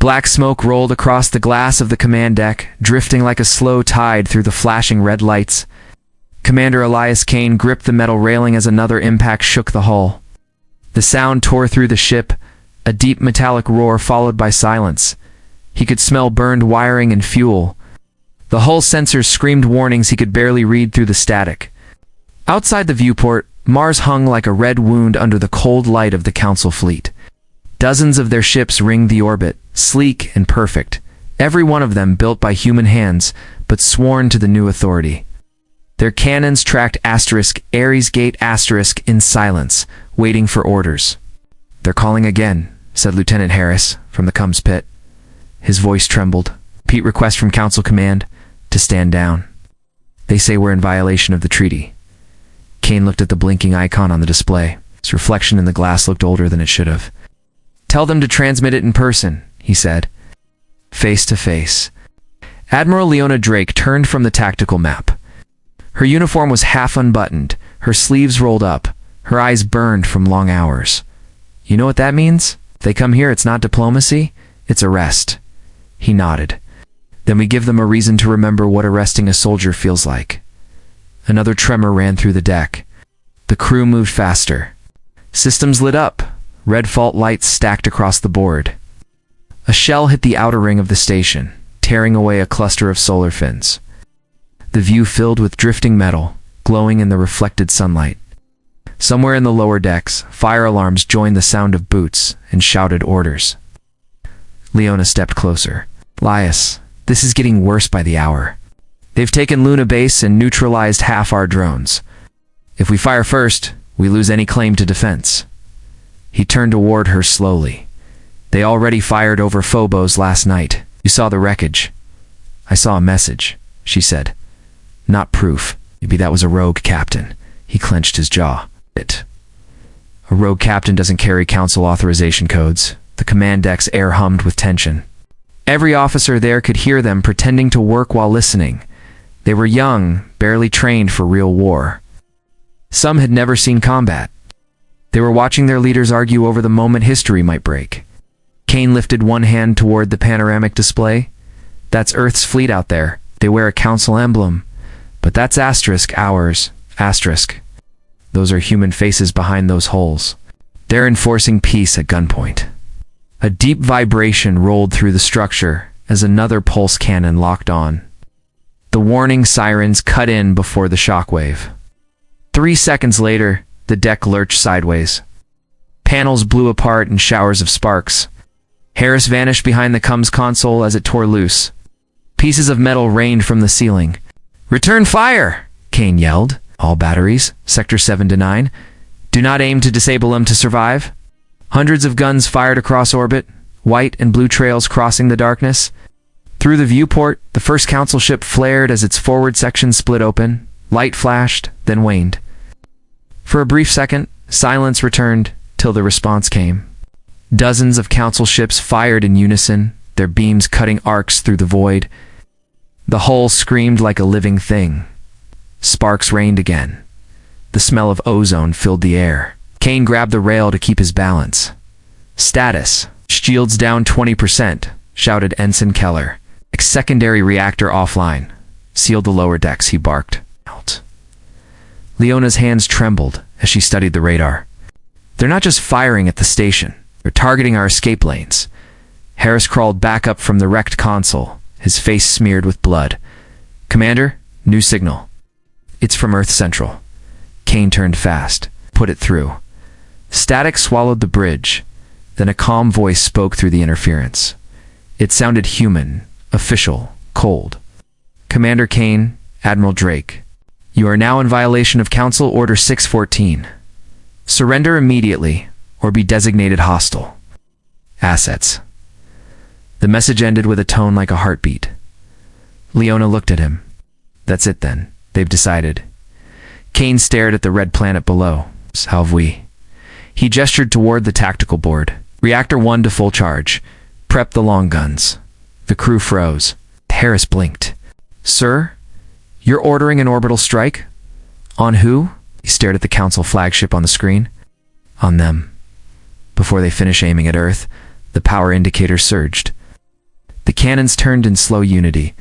Black smoke rolled across the glass of the command deck, drifting like a slow tide through the flashing red lights. Commander Elias Kane gripped the metal railing as another impact shook the hull. The sound tore through the ship, a deep metallic roar followed by silence. He could smell burned wiring and fuel. The hull sensors screamed warnings he could barely read through the static. Outside the viewport, Mars hung like a red wound under the cold light of the Council fleet. Dozens of their ships ringed the orbit, sleek and perfect, every one of them built by human hands, but sworn to the new authority. Their cannons tracked Ares Gate in silence, waiting for orders. "They're calling again," said Lieutenant Harris from the comms pit. His voice trembled. "Repeat request from Council Command to stand down. They say we're in violation of the treaty." Kane looked at the blinking icon on the display. Its reflection in the glass looked older than it should have. "Tell them to transmit it in person," he said. Face to face. Admiral Leona Drake turned from the tactical map. Her uniform was half unbuttoned, her sleeves rolled up, her eyes burned from long hours. "You know what that means? If they come here, it's not diplomacy, it's arrest." He nodded. "Then we give them a reason to remember what arresting a soldier feels like." Another tremor ran through the deck. The crew moved faster. Systems lit up, red fault lights stacked across the board. A shell hit the outer ring of the station, tearing away a cluster of solar fins. The view filled with drifting metal, glowing in the reflected sunlight. Somewhere in the lower decks, fire alarms joined the sound of boots and shouted orders. Leona stepped closer. "Elias, this is getting worse by the hour. They've taken Luna Base and neutralized half our drones. If we fire first, we lose any claim to defense." He turned toward her slowly. "They already fired over Phobos last night. You saw the wreckage." "I saw a message," she said. "Not proof. Maybe that was a rogue captain." He clenched his jaw. A rogue captain doesn't carry Council authorization codes. The command deck's air hummed with tension. Every officer there could hear them pretending to work while listening. They were young, barely trained for real war. Some had never seen combat. They were watching their leaders argue over the moment history might break. Kane lifted one hand toward the panoramic display. "That's Earth's fleet out there. They wear a Council emblem. But that's ours. Those are human faces behind those holes. They're enforcing peace at gunpoint." A deep vibration rolled through the structure as another pulse cannon locked on. The warning sirens cut in before the shockwave. 3 seconds later, the deck lurched sideways. Panels blew apart in showers of sparks. Harris vanished behind the comms console as it tore loose. Pieces of metal rained from the ceiling. "Return fire!" Kane yelled. "All batteries, Sector 7 to 9. Do not aim to disable them to survive." Hundreds of guns fired across orbit, white and blue trails crossing the darkness. Through the viewport, the first Council ship flared as its forward section split open. Light flashed, then waned. For a brief second, silence returned, till the response came. Dozens of Council ships fired in unison, their beams cutting arcs through the void. The hull screamed like a living thing. Sparks rained again. The smell of ozone filled the air. Kane grabbed the rail to keep his balance. "Status. Shields down 20%, shouted Ensign Keller. "Secondary reactor offline. Seal the lower decks," he barked. Out. Leona's hands trembled as she studied the radar. "They're not just firing at the station. They're targeting our escape lanes." Harris crawled back up from the wrecked console, his face smeared with blood. "Commander, new signal." "It's from Earth Central." Kane turned fast. "Put it through." Static swallowed the bridge. Then a calm voice spoke through the interference. It sounded human, official, cold. "Commander Kane, Admiral Drake. You are now in violation of Council Order 614. Surrender immediately, or be designated hostile. Assets." The message ended with a tone like a heartbeat. Leona looked at him. "That's it then. They've decided." Kane stared at the red planet below. "How have we?" He gestured toward the tactical board. "Reactor 1 to full charge. Prep the long guns." The crew froze. Harris blinked. "Sir, you're ordering an orbital strike? On who?" He stared at the Council flagship on the screen. "On them." Before they finish aiming at Earth, the power indicator surged. The cannons turned in slow unity.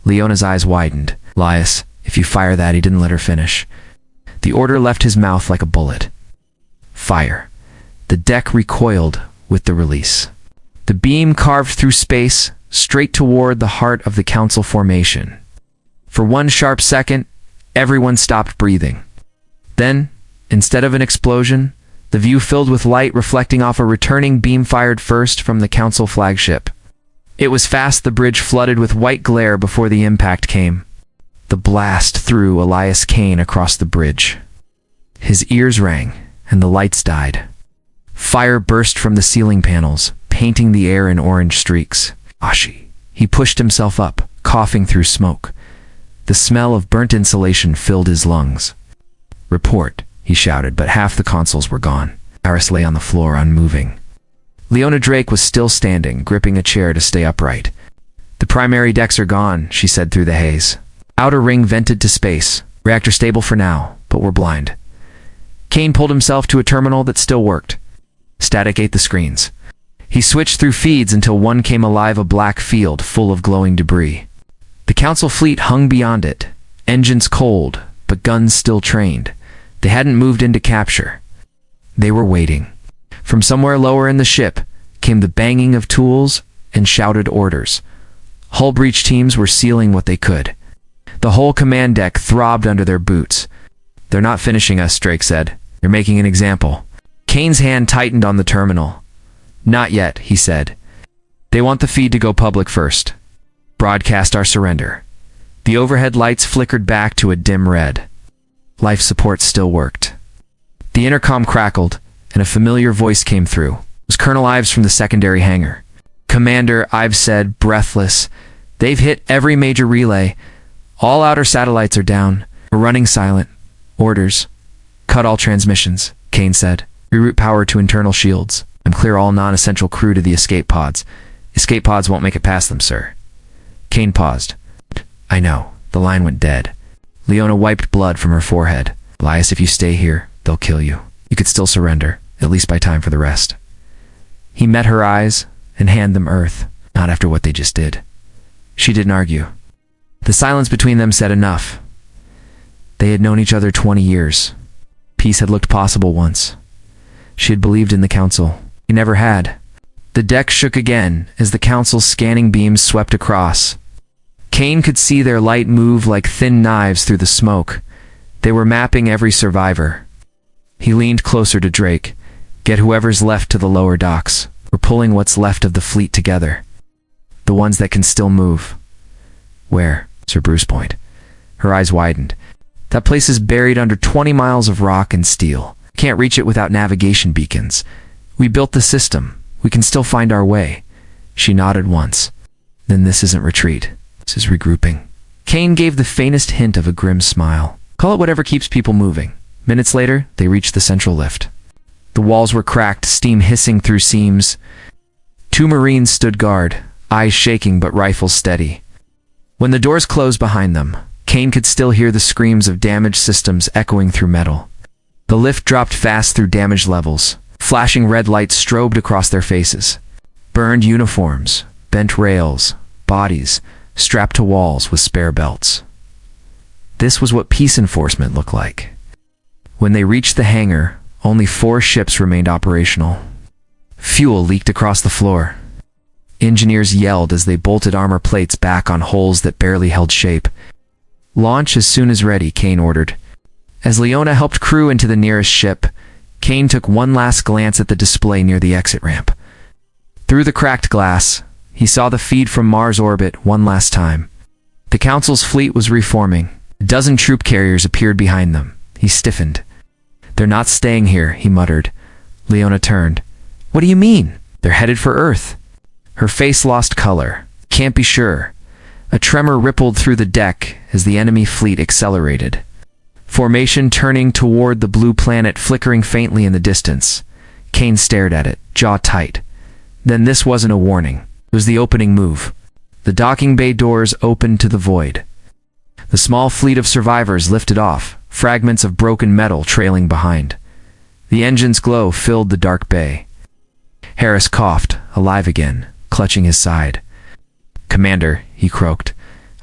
Leona's eyes widened. Elias, if you fire that, he didn't let her finish. The order left his mouth like a bullet. Fire. The deck recoiled with the release. The beam carved through space, straight toward the heart of the council formation. For one sharp second, everyone stopped breathing. Then, instead of an explosion, the view filled with light reflecting off a returning beam fired first from the council flagship. It was fast, the bridge flooded with white glare before the impact came. The blast threw Elias Kane across the bridge. His ears rang, and the lights died. Fire burst from the ceiling panels, painting the air in orange streaks. Ashi. He pushed himself up, coughing through smoke. The smell of burnt insulation filled his lungs. Report, he shouted, but half the consoles were gone. Aris lay on the floor, unmoving. Leona Drake was still standing, gripping a chair to stay upright. The primary decks are gone, she said through the haze. Outer ring vented to space. Reactor stable for now, but we're blind. Kane pulled himself to a terminal that still worked. Static ate the screens. He switched through feeds until one came alive, a black field full of glowing debris. The council fleet hung beyond it, engines cold, but guns still trained. They hadn't moved into capture. They were waiting. From somewhere lower in the ship came the banging of tools and shouted orders. Hull breach teams were sealing what they could. The whole command deck throbbed under their boots. They're not finishing us, Drake said. They're making an example. Kane's hand tightened on the terminal. Not yet, he said. They want the feed to go public first. Broadcast our surrender. The overhead lights flickered back to a dim red. Life support still worked. The intercom crackled, and a familiar voice came through. It was Colonel Ives from the secondary hangar. Commander, Ives said, breathless. They've hit every major relay. All outer satellites are down. We're running silent. Orders. Cut all transmissions, Kane said. Reroute power to internal shields. I'm clear all non-essential crew to the escape pods. Escape pods won't make it past them, sir. Kane paused. I know. The line went dead. Leona wiped blood from her forehead. Elias, if you stay here, they'll kill you. You could still surrender, at least by time for the rest. He met her eyes and handed them Earth, not after what they just did. She didn't argue. The silence between them said enough. They had known each other 20 years. Peace had looked possible once. She had believed in the council. He never had. The deck shook again as the council's scanning beams swept across. Kane could see their light move like thin knives through the smoke. They were mapping every survivor. He leaned closer to Drake. Get whoever's left to the lower docks. We're pulling what's left of the fleet together. The ones that can still move. Where? Sir Bruce pointed. Her eyes widened. That place is buried under 20 miles of rock and steel. Can't reach it without navigation beacons. We built the system. We can still find our way. She nodded once. Then this isn't retreat. This is regrouping. Kane gave the faintest hint of a grim smile. Call it whatever keeps people moving. Minutes later, they reached the central lift. The walls were cracked, steam hissing through seams. 2 Marines stood guard, eyes shaking but rifles steady. When the doors closed behind them, Kane could still hear the screams of damaged systems echoing through metal. The lift dropped fast through damaged levels. Flashing red lights strobed across their faces. Burned uniforms, bent rails, bodies, strapped to walls with spare belts. This was what peace enforcement looked like. When they reached the hangar, only 4 ships remained operational. Fuel leaked across the floor. Engineers yelled as they bolted armor plates back on holes that barely held shape. Launch as soon as ready, Kane ordered. As Leona helped crew into the nearest ship, Kane took one last glance at the display near the exit ramp. Through the cracked glass, he saw the feed from Mars orbit one last time. The Council's fleet was reforming. A dozen troop carriers appeared behind them. He stiffened. They're not staying here, he muttered. Leona turned. What do you mean? They're headed for Earth. Her face lost color. Can't be sure. A tremor rippled through the deck as the enemy fleet accelerated. Formation turning toward the blue planet flickering faintly in the distance. Kane stared at it, jaw tight. Then this wasn't a warning. It was the opening move. The docking bay doors opened to the void. The small fleet of survivors lifted off, fragments of broken metal trailing behind. The engine's glow filled the dark bay. Harris coughed, alive again, clutching his side. "Commander," he croaked,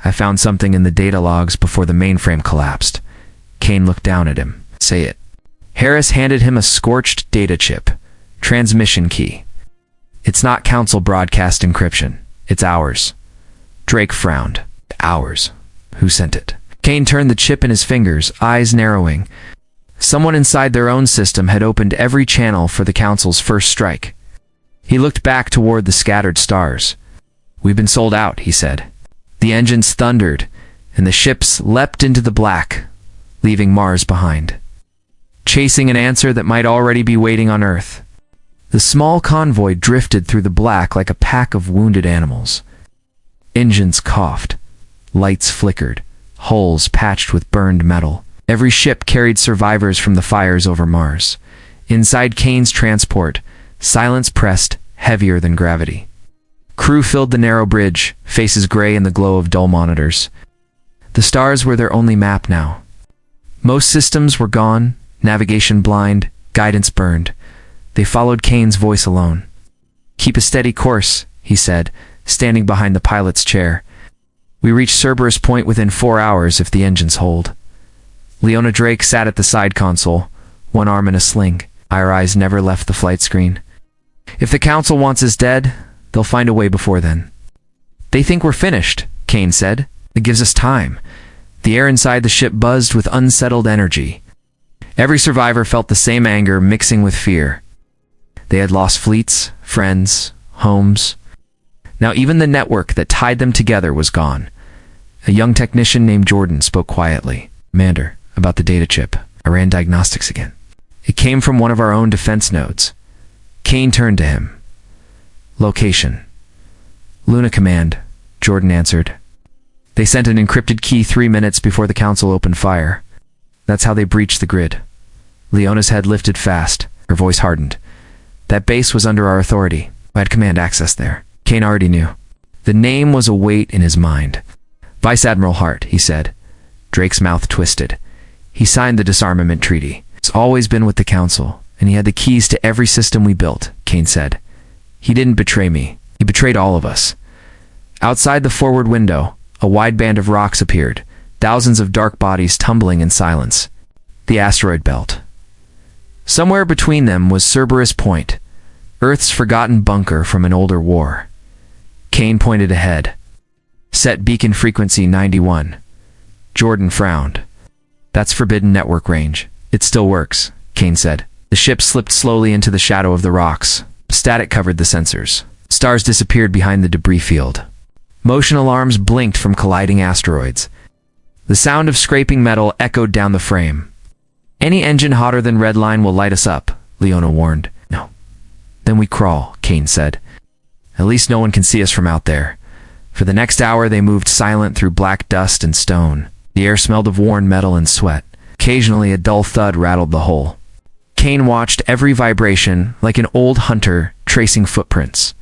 "I found something in the data logs before the mainframe collapsed." Kane looked down at him. "Say it." Harris handed him a scorched data chip. "Transmission key. It's not Council broadcast encryption. It's ours." Drake frowned. "Ours? Who sent it?" Kane turned the chip in his fingers, eyes narrowing. Someone inside their own system had opened every channel for the Council's first strike. He looked back toward the scattered stars. "We've been sold out," he said. The engines thundered, and the ships leapt into the black, leaving Mars behind, chasing an answer that might already be waiting on Earth. The small convoy drifted through the black like a pack of wounded animals. Engines coughed. Lights flickered, hulls patched with burned metal. Every ship carried survivors from the fires over Mars. Inside Kane's transport, silence pressed, heavier than gravity. Crew filled the narrow bridge, faces gray in the glow of dull monitors. The stars were their only map now. Most systems were gone, navigation blind, guidance burned. They followed Kane's voice alone. "Keep a steady course," he said, standing behind the pilot's chair. "We reach Cerberus Point within 4 hours if the engines hold." Leona Drake sat at the side console, one arm in a sling. Her eyes never left the flight screen. "If the Council wants us dead, they'll find a way before then." "They think we're finished," Kane said. "It gives us time." The air inside the ship buzzed with unsettled energy. Every survivor felt the same anger mixing with fear. They had lost fleets, friends, homes. Now even the network that tied them together was gone. A young technician named Jordan spoke quietly. "Commander, about the data chip. I ran diagnostics again. It came from one of our own defense nodes." Kane turned to him. "Location." "Luna Command," Jordan answered. "They sent an encrypted key 3 minutes before the Council opened fire. That's how they breached the grid." Leona's head lifted fast. Her voice hardened. "That base was under our authority. I had command access there." Kane already knew. The name was a weight in his mind. "Vice Admiral Hart," he said. Drake's mouth twisted. "He signed the disarmament treaty. It's always been with the Council, and he had the keys to every system we built," Kane said. "He didn't betray me. He betrayed all of us." Outside the forward window, a wide band of rocks appeared, thousands of dark bodies tumbling in silence. The asteroid belt. Somewhere between them was Cerberus Point, Earth's forgotten bunker from an older war. Kane pointed ahead. "Set beacon frequency 91. Jordan frowned. "That's forbidden network range." "It still works," Kane said. The ship slipped slowly into the shadow of the rocks. Static covered the sensors. Stars disappeared behind the debris field. Motion alarms blinked from colliding asteroids. The sound of scraping metal echoed down the frame. "Any engine hotter than red line will light us up," Leona warned. "No." "Then we crawl," Kane said. "At least no one can see us from out there." For the next hour they moved silent through black dust and stone. The air smelled of worn metal and sweat. Occasionally a dull thud rattled the hull. Kane watched every vibration like an old hunter tracing footprints.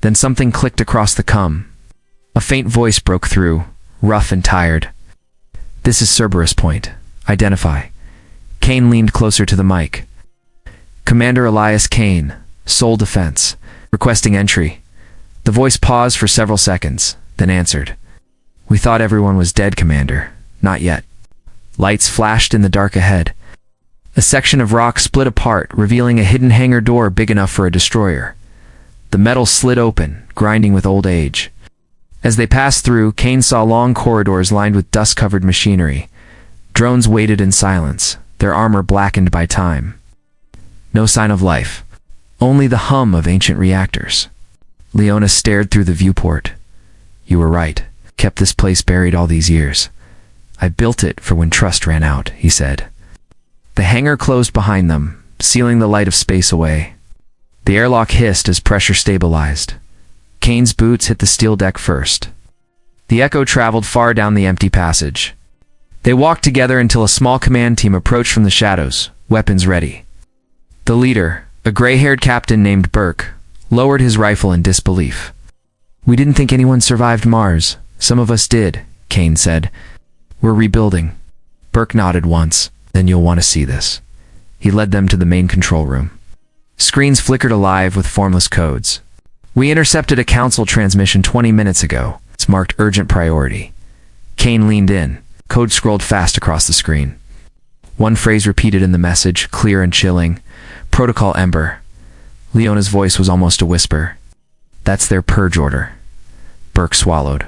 Then something clicked across the comm. A faint voice broke through, rough and tired. "This is Cerberus Point. Identify." Kane leaned closer to the mic. "Commander Elias Kane, Sole Defense, requesting entry." The voice paused for several seconds, then answered. "We thought everyone was dead, Commander. Not yet." Lights flashed in the dark ahead. A section of rock split apart, revealing a hidden hangar door big enough for a destroyer. The metal slid open, grinding with old age. As they passed through, Kane saw long corridors lined with dust-covered machinery. Drones waited in silence, their armor blackened by time. No sign of life, only the hum of ancient reactors. Leona stared through the viewport. "You were right. Kept this place buried all these years. I built it for when trust ran out," he said. The hangar closed behind them, sealing the light of space away. The airlock hissed as pressure stabilized. Kane's boots hit the steel deck first. The echo traveled far down the empty passage. They walked together until a small command team approached from the shadows, weapons ready. The leader, a gray-haired captain named Burke, lowered his rifle in disbelief. "We didn't think anyone survived Mars. Some of us did," Kane said. "We're rebuilding." Burke nodded once. "Then you'll want to see this." He led them to the main control room. Screens flickered alive with formless codes. "We intercepted a Council transmission 20 minutes ago. It's marked urgent priority. Kane leaned in. Code scrolled fast across the screen. One phrase repeated in the message, clear and chilling. Protocol Ember. Leona's voice was almost a whisper. That's their purge order. Burke swallowed.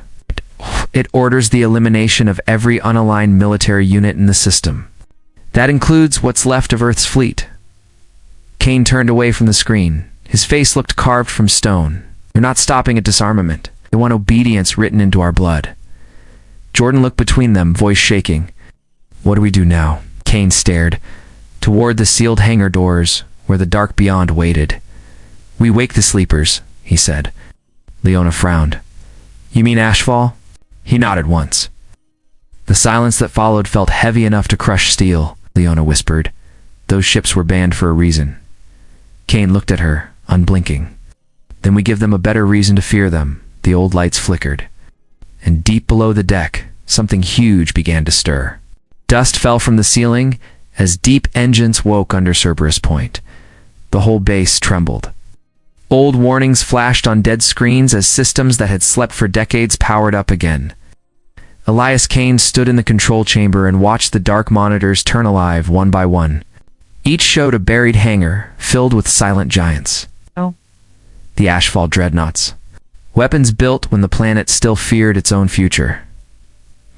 It orders the elimination of every unaligned military unit in the system. That includes what's left of Earth's fleet. Kane turned away from the screen. His face looked carved from stone. They're not stopping at disarmament. They want obedience written into our blood. Jordan looked between them, voice shaking. What do we do now? Kane stared. Toward the sealed hangar doors, where the dark beyond waited. We wake the sleepers, he said. Leona frowned. You mean Ashfall? He nodded once. The silence that followed felt heavy enough to crush steel, Leona whispered. Those ships were banned for a reason. Kane looked at her, unblinking. Then we give them a better reason to fear them. The old lights flickered. And deep below the deck, something huge began to stir. Dust fell from the ceiling as deep engines woke under Cerberus Point. The whole base trembled. Old warnings flashed on dead screens as systems that had slept for decades powered up again. Elias Kane stood in the control chamber and watched the dark monitors turn alive one by one. Each showed a buried hangar filled with silent giants. Oh. The Ashfall dreadnoughts. Weapons built when the planet still feared its own future.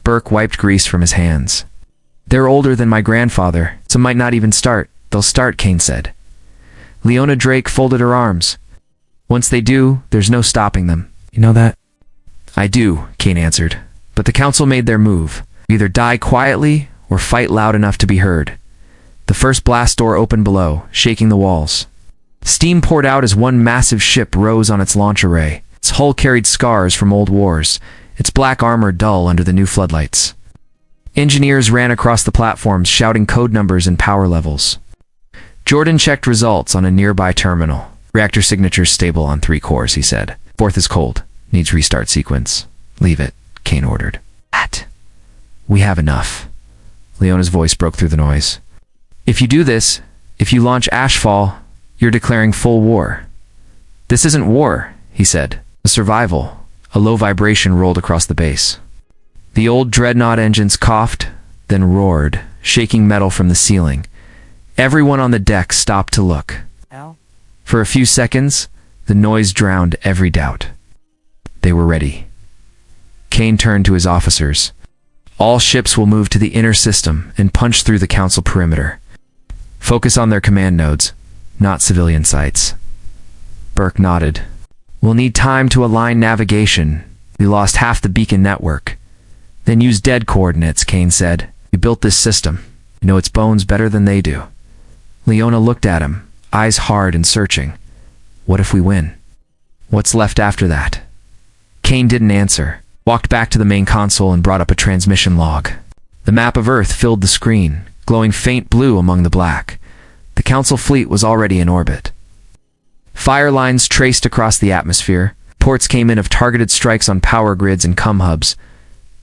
Burke wiped grease from his hands. They're older than my grandfather, so might not even start. They'll start, Kane said. Leona Drake folded her arms. Once they do, there's no stopping them. You know that? I do, Kane answered. But the council made their move. Either die quietly or fight loud enough to be heard. The first blast door opened below, shaking the walls. Steam poured out as one massive ship rose on its launch array. Its hull carried scars from old wars, its black armor dull under the new floodlights. Engineers ran across the platforms shouting code numbers and power levels. Jordan checked results on a nearby terminal. Reactor signatures stable on 3 cores, he said. 4th is cold. Needs restart sequence. Leave it, Kane ordered. What? We have enough. Leona's voice broke through the noise. If you do this, if you launch Ashfall, you're declaring full war. This isn't war, he said. A survival. A low vibration rolled across the base. The old dreadnought engines coughed, then roared, shaking metal from the ceiling. Everyone on the deck stopped to look. Al? For a few seconds, the noise drowned every doubt. They were ready. Kane turned to his officers. All ships will move to the inner system and punch through the council perimeter. Focus on their command nodes, not civilian sites. Burke nodded. We'll need time to align navigation. We lost half the beacon network. Then use dead coordinates, Kane said. We built this system. We know its bones better than they do. Leona looked at him, eyes hard and searching. What if we win? What's left after that? Kane didn't answer, walked back to the main console and brought up a transmission log. The map of Earth filled the screen, glowing faint blue among the black. The council fleet was already in orbit. Fire lines traced across the atmosphere. Reports came in of targeted strikes on power grids and cum hubs.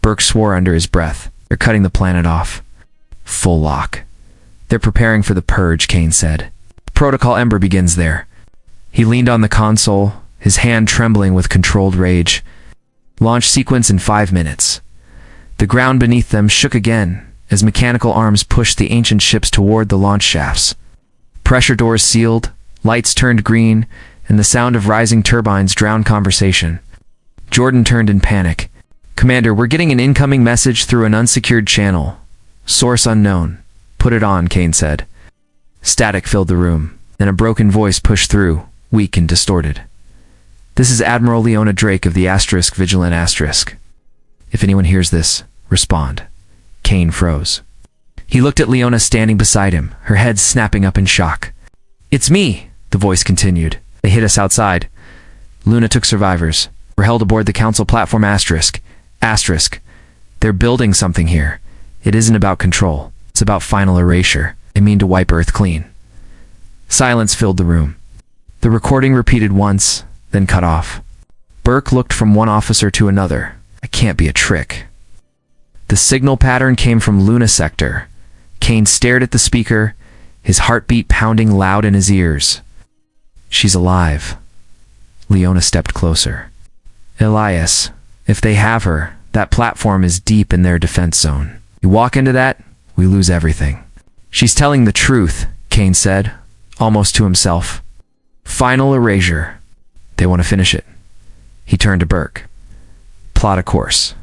Burke swore under his breath. They're cutting the planet off. Full lock. They're preparing for the purge, Kane said. Protocol Ember begins there. He leaned on the console, his hand trembling with controlled rage. Launch sequence in 5 minutes. The ground beneath them shook again as mechanical arms pushed the ancient ships toward the launch shafts. Pressure doors sealed, lights turned green, and the sound of rising turbines drowned conversation. Jordan turned in panic. Commander, we're getting an incoming message through an unsecured channel. Source unknown. Put it on, Kane said. Static filled the room. Then a broken voice pushed through, weak and distorted. This is Admiral Leona Drake of the Asterisk Vigilant Asterisk. If anyone hears this, respond. Kane froze. He looked at Leona standing beside him, her head snapping up in shock. It's me, the voice continued. They hit us outside. Luna took survivors. We're held aboard the council platform Asterisk. Asterisk. They're building something here. It isn't about control. It's about final erasure. They mean to wipe Earth clean. Silence filled the room. The recording repeated once, then cut off. Burke looked from one officer to another. It can't be a trick. The signal pattern came from Luna Sector. Kane stared at the speaker, his heartbeat pounding loud in his ears. She's alive. Leona stepped closer. Elias, If they have her, that platform is deep in their defense zone. You walk into that, we lose everything. She's telling the truth, Kane said, almost to himself. Final erasure. They want to finish it. He turned to Burke. Plot a course.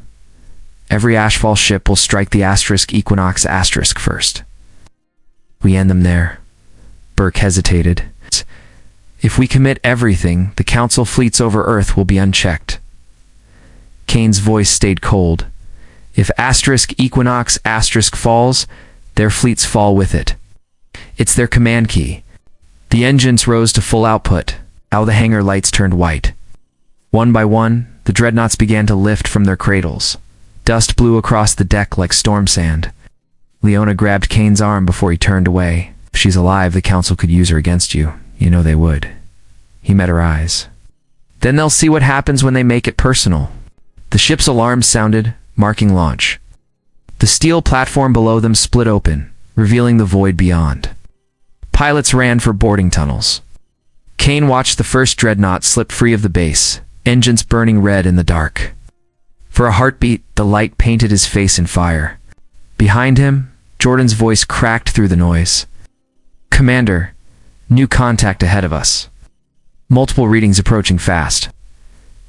Every Ashfall ship will strike the asterisk Equinox asterisk first. We end them there. Burke hesitated. If we commit everything, the Council fleets over Earth will be unchecked. Kane's voice stayed cold. If asterisk Equinox asterisk falls, their fleets fall with it. It's their command key. The engines rose to full output. How the hangar lights turned white. One by one, the dreadnoughts began to lift from their cradles. Dust blew across the deck like storm sand. Leona grabbed Kane's arm before he turned away. If she's alive, the Council could use her against you. You know they would. He met her eyes. Then they'll see what happens when they make it personal. The ship's alarm sounded, marking launch. The steel platform below them split open, revealing the void beyond. Pilots ran for boarding tunnels. Kane watched the first dreadnought slip free of the base, engines burning red in the dark. For a heartbeat, the light painted his face in fire. Behind him, Jordan's voice cracked through the noise. Commander, new contact ahead of us. Multiple readings approaching fast.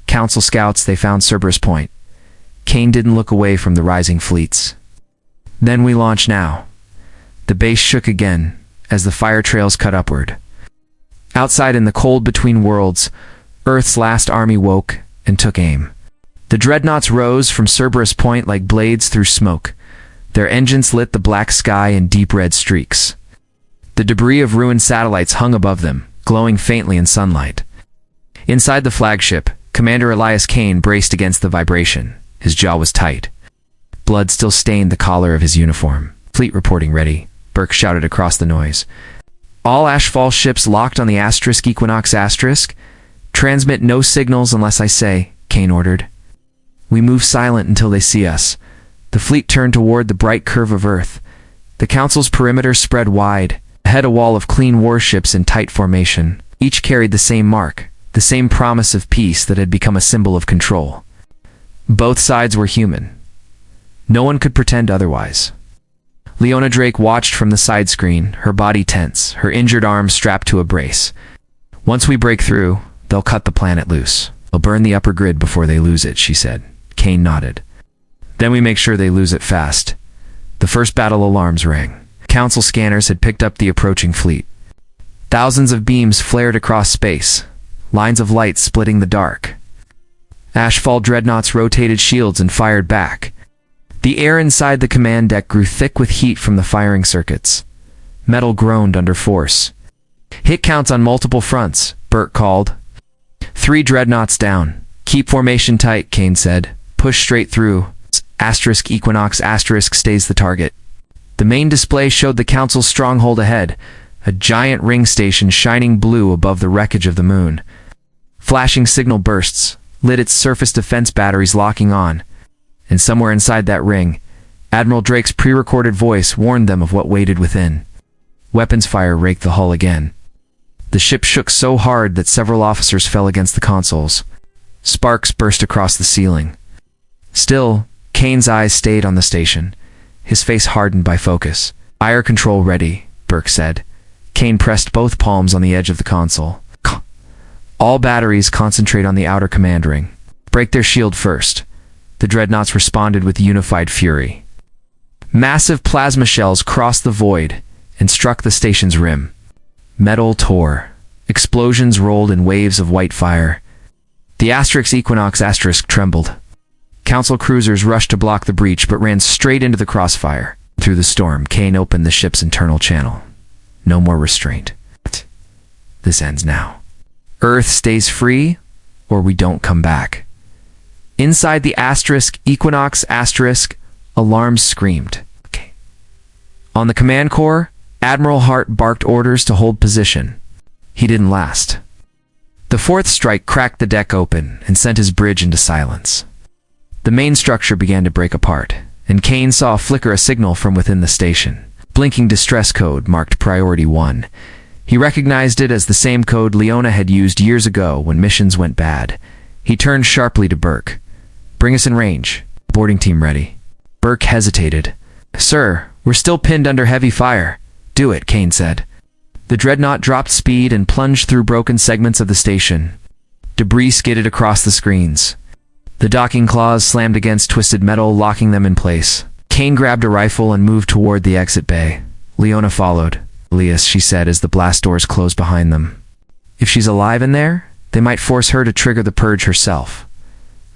Council scouts, they found Cerberus Point. Kane didn't look away from the rising fleets. Then we launch now. The base shook again as the fire trails cut upward. Outside in the cold between worlds, Earth's last army woke and took aim. The dreadnoughts rose from Cerberus Point like blades through smoke. Their engines lit the black sky in deep red streaks. The debris of ruined satellites hung above them, glowing faintly in sunlight. Inside the flagship, Commander Elias Kane braced against the vibration. His jaw was tight. Blood still stained the collar of his uniform. Fleet reporting ready, Burke shouted across the noise. All Ashfall ships locked on the asterisk Equinox asterisk. Transmit no signals unless I say, Kane ordered. We move silent until they see us. The fleet turned toward the bright curve of Earth. The Council's perimeter spread wide, ahead a wall of clean warships in tight formation. Each carried the same mark, the same promise of peace that had become a symbol of control. Both sides were human. No one could pretend otherwise. Leona Drake watched from the side screen, her body tense, her injured arm strapped to a brace. Once we break through, they'll cut the planet loose. They'll burn the upper grid before they lose it, she said. Kane nodded. Then we make sure they lose it fast. The first battle alarms rang. Council scanners had picked up the approaching fleet. Thousands of beams flared across space, lines of light splitting the dark. Ashfall dreadnoughts rotated shields and fired back. The air inside the command deck grew thick with heat from the firing circuits. Metal groaned under force. Hit counts on multiple fronts, Burke called. 3 dreadnoughts down. Keep formation tight, Kane said. Push straight through. Asterisk Equinox asterisk stays the target. The main display showed the Council's stronghold ahead, a giant ring station shining blue above the wreckage of the moon. Flashing signal bursts lit its surface defense batteries locking on, and somewhere inside that ring, Admiral Drake's pre-recorded voice warned them of what waited within. Weapons fire raked the hull again. The ship shook so hard that several officers fell against the consoles. Sparks burst across the ceiling. Still, Kane's eyes stayed on the station, his face hardened by focus. Fire control ready, Burke said. Kane pressed both palms on the edge of the console. All batteries concentrate on the outer command ring. Break their shield first. The dreadnoughts responded with unified fury. Massive plasma shells crossed the void and struck the station's rim. Metal tore. Explosions rolled in waves of white fire. The asterisk Equinox asterisk trembled. Council cruisers rushed to block the breach but ran straight into the crossfire. Through the storm, Kane opened the ship's internal channel. No more restraint. This ends now. Earth stays free, or we don't come back. Inside the asterisk Equinox asterisk, alarms screamed. Okay. On the command core, Admiral Hart barked orders to hold position. He didn't last. The 4th strike cracked the deck open and sent his bridge into silence. The main structure began to break apart, and Kane saw flicker a signal from within the station. Blinking distress code marked Priority 1. He recognized it as the same code Leona had used years ago when missions went bad. He turned sharply to Burke. Bring us in range. Boarding team ready. Burke hesitated. Sir, we're still pinned under heavy fire. Do it, Kane said. The dreadnought dropped speed and plunged through broken segments of the station. Debris skidded across the screens. The docking claws slammed against twisted metal, locking them in place. Kane grabbed a rifle and moved toward the exit bay. Leona followed. Elias, she said as the blast doors closed behind them. If she's alive in there, they might force her to trigger the purge herself.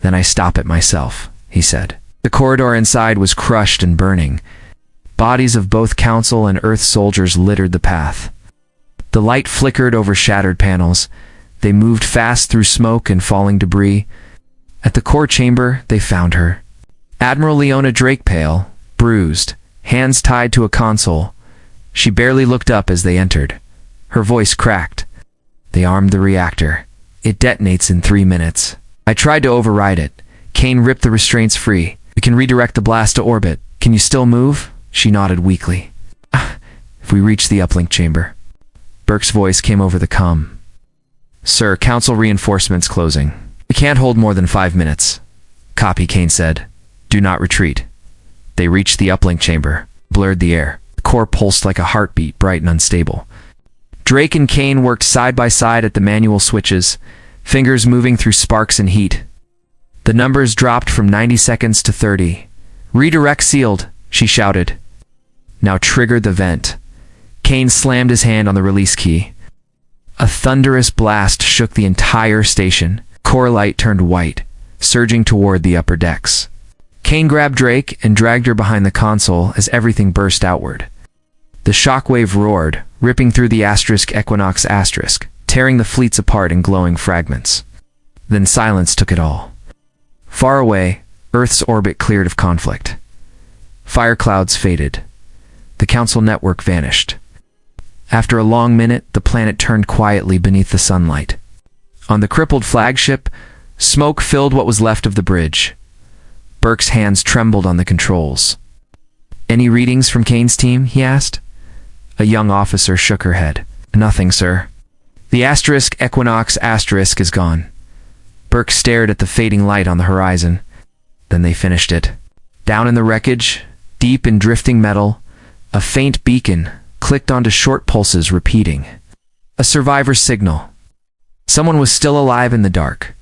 Then I stop it myself, he said. The corridor inside was crushed and burning. Bodies of both Council and Earth soldiers littered the path. The light flickered over shattered panels. They moved fast through smoke and falling debris. At the core chamber, they found her. Admiral Leona Drake, pale, bruised, hands tied to a console. She barely looked up as they entered. Her voice cracked. They armed the reactor. It detonates in 3 minutes. I tried to override it. Kane ripped the restraints free. We can redirect the blast to orbit. Can you still move? She nodded weakly. If we reach the uplink chamber. Burke's voice came over the comm. Sir, Council reinforcements closing. We can't hold more than 5 minutes. Copy, Kane said. Do not retreat. They reached the uplink chamber, blurred the air. The core pulsed like a heartbeat, bright and unstable. Drake and Kane worked side by side at the manual switches, fingers moving through sparks and heat. The numbers dropped from 90 seconds to 30. Redirect sealed, she shouted. Now trigger the vent. Kane slammed his hand on the release key. A thunderous blast shook the entire station. Core light turned white, surging toward the upper decks. Kane grabbed Drake and dragged her behind the console as everything burst outward. The shockwave roared, ripping through the Equinox asterisk, tearing the fleets apart in glowing fragments. Then silence took it all. Far away, Earth's orbit cleared of conflict. Fire clouds faded. The Council network vanished. After a long minute, the planet turned quietly beneath the sunlight. On the crippled flagship, smoke filled what was left of the bridge. Burke's hands trembled on the controls. Any readings from Kane's team? He asked. A young officer shook her head. Nothing, sir. The Equinox asterisk is gone. Burke stared at the fading light on the horizon. Then they finished it. Down in the wreckage, deep in drifting metal, a faint beacon clicked onto short pulses repeating. A survivor's signal. Someone was still alive in the dark.